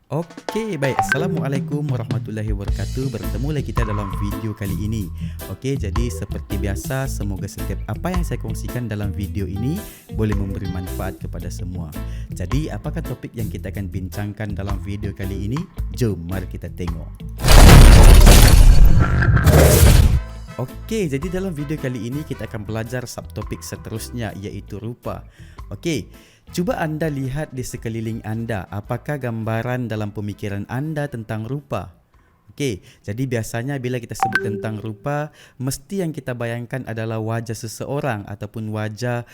Okey, baik. Assalamualaikum warahmatullahi wabarakatuh. Bertemu lagi kita dalam video kali ini. Okey, jadi seperti biasa, semoga setiap apa yang saya kongsikan dalam video ini boleh memberi manfaat kepada semua. Jadi, apakah topik yang kita akan bincangkan dalam video kali ini? Jom, mari kita tengok. Okey, jadi dalam video kali ini kita akan belajar subtopik seterusnya iaitu rupa. Okey, cuba anda lihat di sekeliling anda, apakah gambaran dalam pemikiran anda tentang rupa? Okey, jadi biasanya bila kita sebut tentang rupa, mesti yang kita bayangkan adalah wajah seseorang ataupun wajah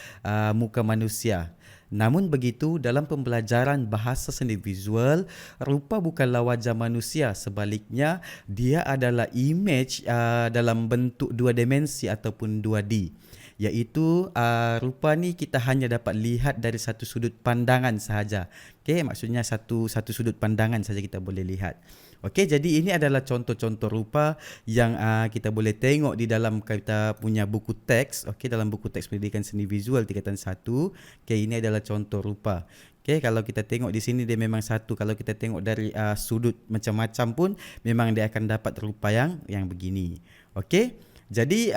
muka manusia. Namun begitu, dalam pembelajaran bahasa seni visual, rupa bukanlah wajah manusia. Sebaliknya, dia adalah image dalam bentuk dua dimensi ataupun 2D. Iaitu rupa ni kita hanya dapat lihat dari satu sudut pandangan sahaja. Okey, maksudnya satu sudut pandangan saja kita boleh lihat. Okey, jadi ini adalah contoh-contoh rupa yang kita boleh tengok di dalam kita punya buku teks. Okey, dalam buku teks pendidikan seni visual tingkatan 1. Okey, ini adalah contoh rupa. Okey, kalau kita tengok di sini dia memang satu. Kalau kita tengok dari sudut macam-macam pun memang dia akan dapat rupa yang begini. Okey, jadi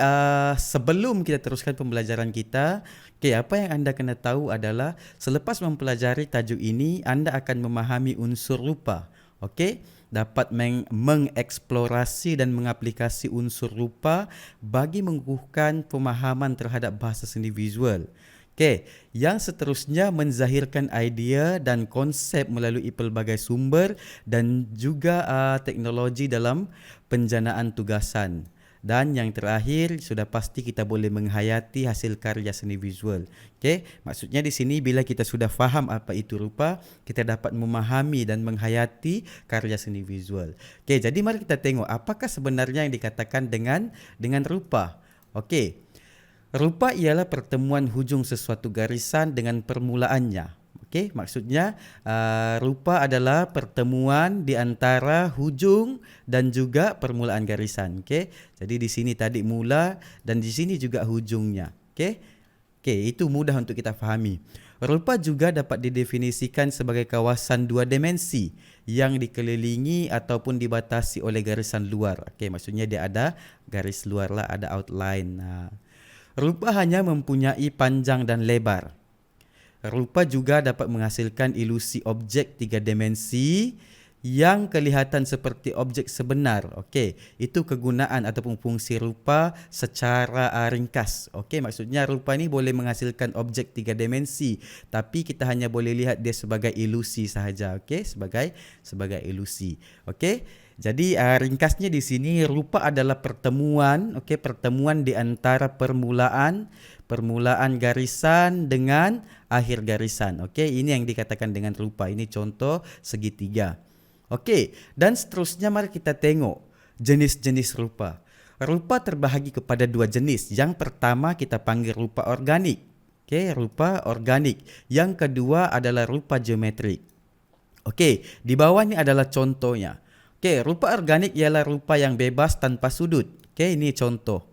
sebelum kita teruskan pembelajaran kita, okey, apa yang anda kena tahu adalah selepas mempelajari tajuk ini, anda akan memahami unsur rupa. Okey, dapat mengeksplorasi dan mengaplikasi unsur rupa bagi mengukuhkan pemahaman terhadap bahasa seni visual. Okey, yang seterusnya menzahirkan idea dan konsep melalui pelbagai sumber dan juga teknologi dalam penjanaan tugasan. Dan yang terakhir, sudah pasti kita boleh menghayati hasil karya seni visual. Okey, maksudnya di sini bila kita sudah faham apa itu rupa, kita dapat memahami dan menghayati karya seni visual. Okey, jadi mari kita tengok apakah sebenarnya yang dikatakan dengan rupa. Okey, rupa ialah pertemuan hujung sesuatu garisan dengan permulaannya. Okey, maksudnya rupa adalah pertemuan di antara hujung dan juga permulaan garisan. Okey, jadi di sini tadi mula dan di sini juga hujungnya. Okey, itu mudah untuk kita fahami. Rupa juga dapat didefinisikan sebagai kawasan dua dimensi yang dikelilingi ataupun dibatasi oleh garisan luar. Okey, maksudnya dia ada garis luar lah, ada outline. Rupa hanya mempunyai panjang dan lebar. Rupa juga dapat menghasilkan ilusi objek tiga dimensi yang kelihatan seperti objek sebenar. Okey, itu kegunaan ataupun fungsi rupa secara ringkas. Okey, maksudnya rupa ni boleh menghasilkan objek tiga dimensi, tapi kita hanya boleh lihat dia sebagai ilusi sahaja. Okey, sebagai ilusi. Okey, jadi ringkasnya di sini rupa adalah pertemuan, okey, pertemuan di antara permulaan garisan dengan akhir garisan. Okey, ini yang dikatakan dengan rupa. Ini contoh segitiga. Okey, dan seterusnya mari kita tengok jenis-jenis rupa. Rupa terbahagi kepada dua jenis. Yang pertama kita panggil rupa organik. Okey, rupa organik. Yang kedua adalah rupa geometrik. Okey, di bawah ni adalah contohnya. Okey, rupa organik ialah rupa yang bebas tanpa sudut. Okey, ini contoh.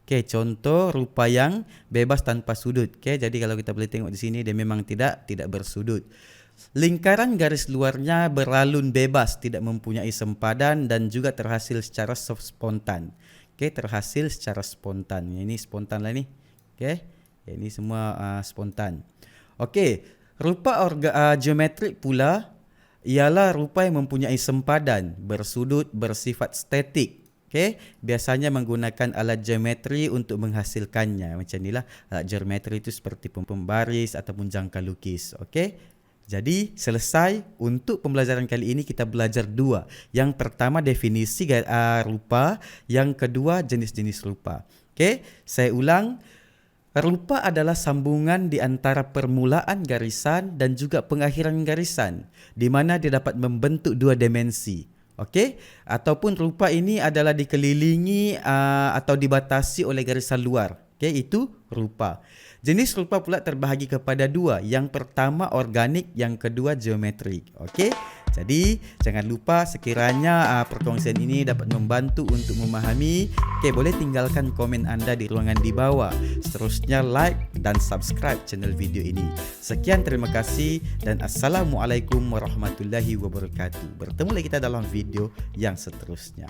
Okey, contoh rupa yang bebas tanpa sudut. Okey, jadi kalau kita boleh tengok di sini dia memang tidak bersudut. Lingkaran garis luarnya beralun bebas, tidak mempunyai sempadan dan juga terhasil secara spontan. Okey, terhasil secara spontan. Ini spontan lah ni. Okey, ini semua spontan. Okey, rupa geometrik pula ialah rupa yang mempunyai sempadan, bersudut, bersifat statik. Okey, biasanya menggunakan alat geometri untuk menghasilkannya. Macam inilah alat geometri itu seperti pembaris ataupun jangka lukis. Okey, jadi selesai untuk pembelajaran kali ini kita belajar dua. Yang pertama definisi rupa, yang kedua jenis-jenis rupa. Okey, saya ulang. Rupa adalah sambungan di antara permulaan garisan dan juga pengakhiran garisan, di mana dia dapat membentuk dua dimensi. Okey, ataupun rupa ini adalah dikelilingi atau dibatasi oleh garisan luar. Okey, itu rupa. Jenis rupa pula terbahagi kepada dua. Yang pertama organik, yang kedua geometrik. Okey, Jadi jangan lupa sekiranya perkongsian ini dapat membantu untuk memahami, boleh tinggalkan komen anda di ruangan di bawah. Seterusnya like dan subscribe channel video ini. Sekian, terima kasih dan assalamualaikum warahmatullahi wabarakatuh. Bertemu lagi kita dalam video yang seterusnya.